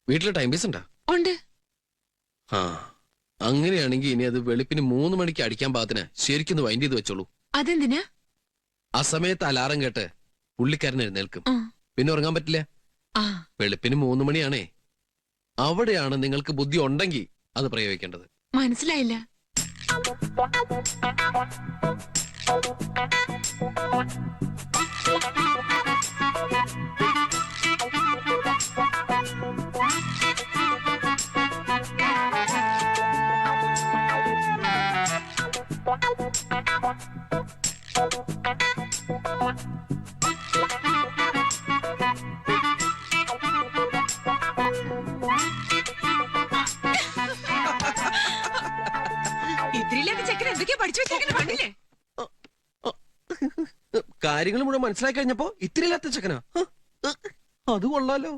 വീട്ടിലെ time piece ഉണ്ടാ? ഉണ്ട്. ആ, അങ്ങനെയാണെങ്കിൽ ഇനി അത് വെളുപ്പിന് 3 മണിക്ക് അടിക്കാൻ പാകത്തിന് ശരിക്കൊന്ന് വൈൻഡ് ചെയ്ത് വെച്ചോളൂ. അതെന്തിനാ? ആ സമയത്ത് അലാറം കേട്ട് പുള്ളിക്കാരൻ എഴുന്നേൽക്കും, പിന്നെ ഉറങ്ങാൻ പറ്റില്ല. വെളുപ്പിന് 3 മണിയാണേ. അവിടെയാണ് നിങ്ങൾക്ക് ബുദ്ധി ഉണ്ടെങ്കിൽ അത് പ്രയോഗിക്കേണ്ടത്. മനസ്സിലായില്ല. കാര്യങ്ങൾ മുഴുവൻ മനസ്സിലാക്കി കഴിഞ്ഞപ്പോ ഇത്തിരി ഇല്ലാത്ത ചെക്കനാ. അത് കൊള്ളാലോ.